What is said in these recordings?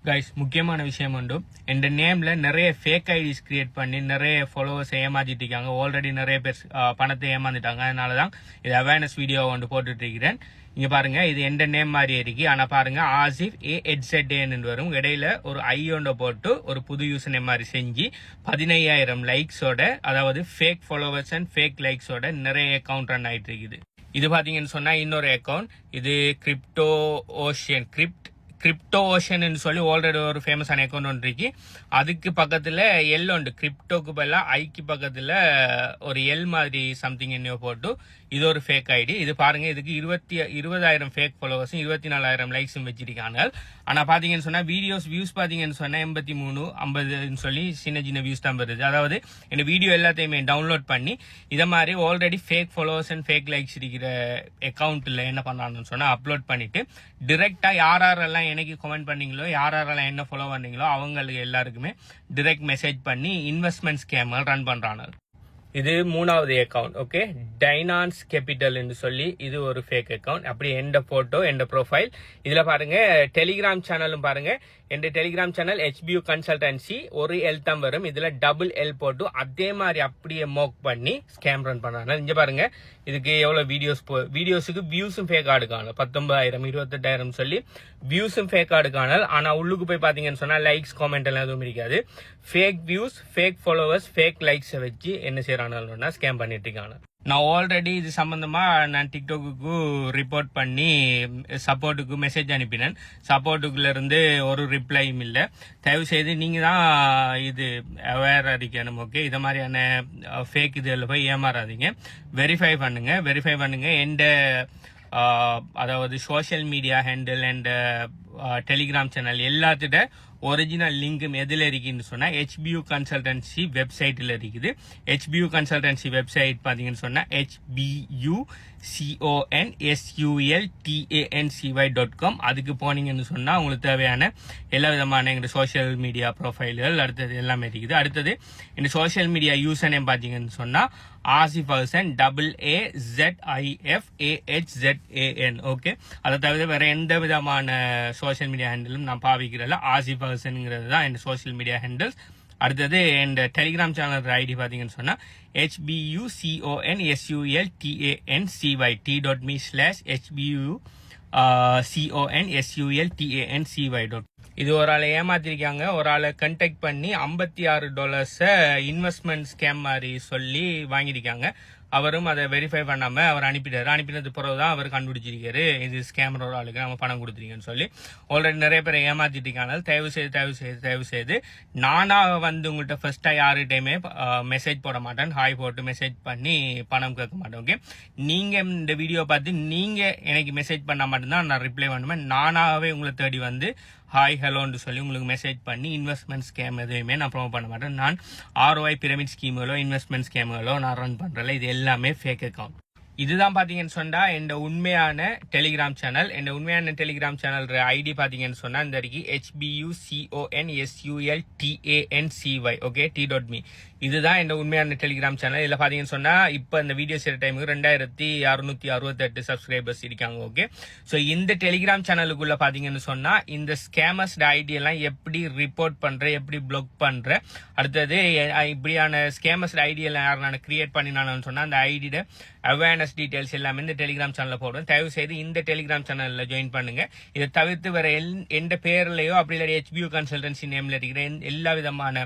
Guys முக்கியமான விஷயம் உண்டு இந்த நேம்ல நிறைய ஃபேக் ஐடிஸ் கிரியேட் பண்ணி நிறைய ஃபாலோவர்ஸ் ஏமாத்திட்டு இருக்காங்க. ஆல்ரெடி நிறைய பேர் பணத்தை ஏமாந்துட்டாங்க. அதனாலதான் இது அவேர்னஸ் வீடியோ ஒன்று போட்டுட்டு இருக்கிறேன். இங்க பாருங்க, இது எந்த நேம் மாதிரி இருக்கு. ஆனா பாருங்க, ஆசிப் AHZN வரும். இடையில ஒரு ஐயோண்ட போட்டு ஒரு புது யூசர் நேம் மாதிரி செஞ்சு 15,000 லைக்ஸோட, அதாவது ஃபேக் ஃபாலோவர்ஸ் அண்ட் ஃபேக் லைக்ஸோட நிறைய அக்கௌண்ட் ரன் ஆயிட்டு இருக்குது. இது பாத்தீங்கன்னு சொன்னா இன்னொரு அக்கௌண்ட், இது கிரிப்டோ ஓஷன் சொல்லி ஆல்ரெடி ஒரு ஃபேமஸான அக்கௌண்ட் ஒன்று இருக்கு. அதுக்கு பக்கத்துல எல் உண்டு. கிரிப்டோக்கு பதிலா ஐக்கு பக்கத்துல ஒரு எல் மாதிரி சம்திங் என்னையோ போட்டு இது ஒரு ஃபேக் ஐடி. இது பாருங்க, இதுக்கு 20,000 ஃபேக் ஃபாலோவர்ஸும் 24,000 லைக்ஸும் வச்சிருக்காங்க. ஆனா பாத்தீங்கன்னு சொன்னா வியூஸ் பாத்தீங்கன்னு சொன்னா 83, 50 சொல்லி சின்ன சின்ன வியூஸ் தான் வருது. அதாவது இந்த வீடியோ எல்லாத்தையுமே டவுன்லோட் பண்ணி இதை மாதிரி already fake followers and fake likes இருக்கிற அக்கௌண்ட்ல என்ன பண்ணான்னு சொன்னா அப்லோட் பண்ணிட்டு டிரெக்டா யாரெல்லாம் எனக்கு கமெண்ட் பண்ணீங்களோ, யாரெல்லாம் என்ன ஃபாலோ பண்ணீங்களோ அவங்களுக்கு எல்லாருக்குமே டிரெக்ட் மெசேஜ் பண்ணி இன்வெஸ்ட்மெண்ட் ஸ்கேம்கள் ரன் பண்றாங்க. இது மூணாவது அக்கௌண்ட். ஓகே, டைனான்ஸ் கேபிட்டல் சொல்லி இது ஒரு ஃபேக் அக்கௌண்ட். அப்படி எந்த போட்டோ எந்த ப்ரொஃபைல் இதுல பாருங்க. டெலிகிராம் சேனலும் பாருங்க. என் டெலிகிராம் சேனல் HBU கன்சல்டன்சி ஒரு எல் தான் வரும். இதுல டபுள் எல் போட்டு அதே மாதிரி அப்படியே மோக் பண்ணி ஸ்கேம் ரன் பண்றாங்க. இங்க பாருங்க, இதுக்கு எவ்வளவு வீடியோஸுக்கு வியூஸும் ஃபேக் ஆடு காணல். 19,000 28,000 சொல்லி வியூஸும் ஃபேக் ஆடு காணல். ஆனா உள்ளுக்கு போய் பாத்தீங்கன்னு சொன்னா லைக்ஸ் காமெண்ட் எல்லாம் எதுவும் இருக்காது. Fake views, fake followers, fake likes வச்சு என்ன செய்யறாங்கன்னா ஸ்கேம் பண்ணிட்டு இருக்காங்க. நான் ஆல்ரெடி இது சம்பந்தமா நான் டிக்டாக்கு ரிப்போர்ட் பண்ணி சப்போர்ட்டுக்கு மெசேஜ் அனுப்பினேன். சப்போர்ட்டுக்குள்ள இருந்து ஒரு ரிப்ளையும் இல்லை. தயவு செய்து நீங்க தான் இது அவேர் அடிக்கணும். ஓகே, இத மாதிரியான ஃபேக் இதுல போய் ஏமாறாதீங்க. வெரிஃபை பண்ணுங்க. எந்த அதாவது social media handle and telegram channel எல்லாத்திட்ட ஒரிஜினல் லிங்கும் எதுல இருக்குன்னு சொன்னா HBU கன்சல்டன்சி வெப்சைட்ல இருக்குது. HBU கன்சல்டன்சி வெப்சைட் பாத்தீங்கன்னு சொன்னா HBUCONSULTANCY.com. அதுக்கு போனீங்கன்னு சொன்னா உங்களுக்கு தேவையான எல்லா விதமான எங்க சோசியல் மீடியா ப்ரொஃபைல்கள் அடுத்தது எல்லாமே இருக்குது. அடுத்தது இந்த சோசியல் மீடியா யூசர் நேம் பாத்தீங்கன்னு சொன்னா ஆசிஃபர்சன் AAZIFAHZAN. ஓகே, அதை தவிர வேற எந்த விதமான சோசியல் மீடியா ஹேண்டிலும் நான் பாவிக்கிறல. ஆசிஃபர்சன்ங்கிறது தான் என் சோசியல் மீடியா ஹேண்டில்ஸ். அடுத்தது என் டெலிகிராம் சேனல் ஐடி பாத்தீங்கன்னு சொன்னா HBUCONSULTANCY t.me/HBUCONSULTANCY. இது ஒரு ஆளை ஏமாத்திருக்காங்க. ஒரு ஆளை கண்டெக்ட் பண்ணி $56 இன்வெஸ்ட்மெண்ட் ஸ்கேம் மாதிரி சொல்லி வாங்கியிருக்காங்க. அவரும் அதை வெரிஃபை பண்ணாம அவர் அனுப்பிட்டாரு. அனுப்பினது பிறகுதான் அவர் கண்டுபிடிச்சிருக்காரு இது ஸ்கேமர் ஒரு ஆளுக்கு நம்ம பணம் கொடுத்துருக்கேன்னு சொல்லி. ஆல்ரெடி நிறைய பேரை ஏமாத்திட்டு இருக்காங்க. தயவு செய்து நானா உங்கள்கிட்ட ஃபர்ஸ்டா யாருகிட்டயுமே மெசேஜ் போட மாட்டேன். ஹாய் போட்டு மெசேஜ் பண்ணி பணம் கேட்க மாட்டேன். ஓகே, நீங்க இந்த வீடியோ பார்த்து நீங்க எனக்கு மெசேஜ் பண்ணா மட்டும்தான் நான் ரிப்ளை பண்ணுவேன். நானாவே உங்களை தேடி வந்து ஹாய் ஹலோன்னு சொல்லி உங்களுக்கு மெசேஜ் பண்ணி இன்வெஸ்ட்மெண்ட் ஸ்கேம் எதுவுமே நான் ப்ரொமோட் பண்ண மாட்டேன். நான் ROI பிரமிட் ஸ்கீம்களோ இன்வெஸ்ட்மெண்ட் ஸ்கீம்களோ நான் ரன் பண்றேன். இது எல்லாமே ஃபேக் அக்கௌண்ட். இதுதான் பாத்தீங்கன்னு சொன்னா என் உண்மையான டெலிகிராம் சேனல். என் உண்மையான டெலிகிராம் சேனல் ஐடி பாத்தீங்கன்னு சொன்னா இந்த வரைக்கும் HBUCONSULTANCY. Okay, t.me. இதுதான் என் உண்மையான டெலிகிராம் சேனல். இதுல பாத்தீங்கன்னு சொன்னா இப்ப இந்த வீடியோ செய்யற டைமுக்கு 2,668 சப்ஸ்கிரைபர்ஸ் இருக்காங்க. ஓகே, சோ இந்த டெலிகிராம் சேனலுக்குள்ள பாத்தீங்கன்னு சொன்னா இந்த ஸ்கேமர்ஸ் ஐடி எல்லாம் எப்படி ரிப்போர்ட் பண்ற, எப்படி பிளாக் பண்ற, அடுத்தது இப்படியான ஸ்கேமர்ஸ் ஐடி எல்லாம் யாரும் நான் கிரியேட் பண்ணினான்னு சொன்னா அந்த ஐடியோட அவேர்னஸ் டீடைல்ஸ் எல்லாமே இந்த டெலிகிராம் சேனல்ல போடுறேன். தயவு செய்து இந்த டெலிகிராம் சேனல்ல ஜாயின் பண்ணுங்க. இதை தவிர்த்து வேற எந்த பேர்லயோ அப்படி இல்லை HBU கன்சல்டன்சி நேம்ல இருக்கிற எல்லா விதமான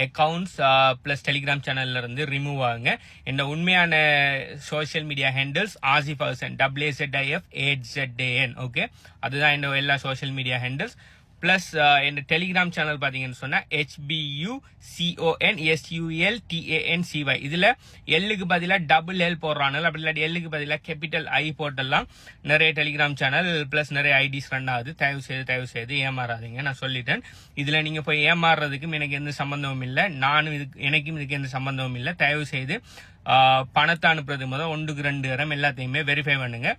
அக்கௌண்ட்ஸ் பிளஸ் டெலிகிராம் சேனல்ல இருந்து ரிமூவ் ஆகுங்க. இந்த உண்மையான சோசியல் மீடியா ஹேண்டில்ஸ் ஆசிஃபர்சன் AAZIFAHZAN. ஓகே, அதுதான் இந்த எல்லா சோசியல் மீடியா ஹேண்டில்ஸ். பிளஸ் இந்த டெலிகிராம் சேனல் பாத்தீங்கன்னு சொன்னா HBUCONSULTANCY. இதுல எல்லுக்கு பதிலா டபுள் எல் போடுறாங்க. அப்படி இல்லாட்டி எல்லுக்கு பதிலா கேபிட்டல் ஐ போட்டெல்லாம் நிறைய டெலிகிராம் சேனல் பிளஸ் நிறைய ஐடிஸ் ரன் ஆகுது. தயவு செய்து ஏமாறாதீங்க. நான் சொல்லிட்டேன். இதுல நீங்க போய் ஏமாறுறதுக்கும் எனக்கு எந்த சம்பந்தமும் இல்லை. எனக்கும் இதுக்கு எந்த சம்பந்தமும் இல்லை. தயவு செய்து பணத்தை அனுப்புறது முதல் 1-2 தரம் எல்லாத்தையுமே வெரிஃபை பண்ணுங்க.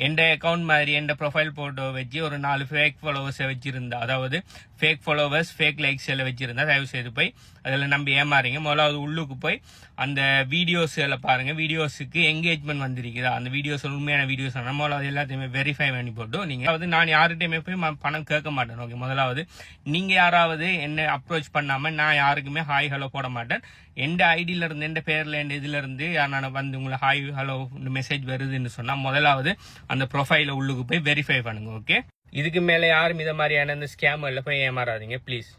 எந்த அக்கௌண்ட் மாதிரி எந்த ப்ரொஃபைல் போட்டோ வச்சு ஒரு 4 ஃபேக் ஃபாலோவர்ஸை வச்சிருந்தா, அதாவது ஃபேக் ஃபாலோவர்ஸ் ஃபேக் லைக்ஸ் எல்லாம் வச்சிருந்தா தயவு செய்து போய் அதில் நம்பி ஏமாறீங்க. முதலாவது உள்ளுக்கு போய் அந்த வீடியோஸ் எல்லாம் பாருங்க. வீடியோஸுக்கு என்கேஜ்மெண்ட் வந்திருக்குதா, அந்த வீடியோஸ் உண்மையான வீடியோஸ் முதலாவது எல்லாத்தையுமே வெரிஃபை பண்ணி போட்டு நீங்க அதாவது நான் யார்கிட்டயுமே போய் பணம் கேட்க மாட்டேன். ஓகே, முதலாவது நீங்க யாராவது என்ன அப்ரோச் பண்ணாம நான் யாருக்குமே ஹாய் ஹலோ போட மாட்டேன். எந்த ஐடியில இருந்து எந்த பேர்ல எந்த இதுல இருந்து நான் வந்து உங்களை ஹாய் ஹலோ மெசேஜ் வருதுன்னு சொன்னா முதலாவது அந்த ப்ரொஃபைல உள்ளுக்கு போய் வெரிஃபை பண்ணுங்க. ஓகே, இதுக்கு மேல யாரும் இதை மாதிரியான இந்த ஸ்கேம் எல்லாம் போய் ஏமாறாதீங்க ப்ளீஸ்.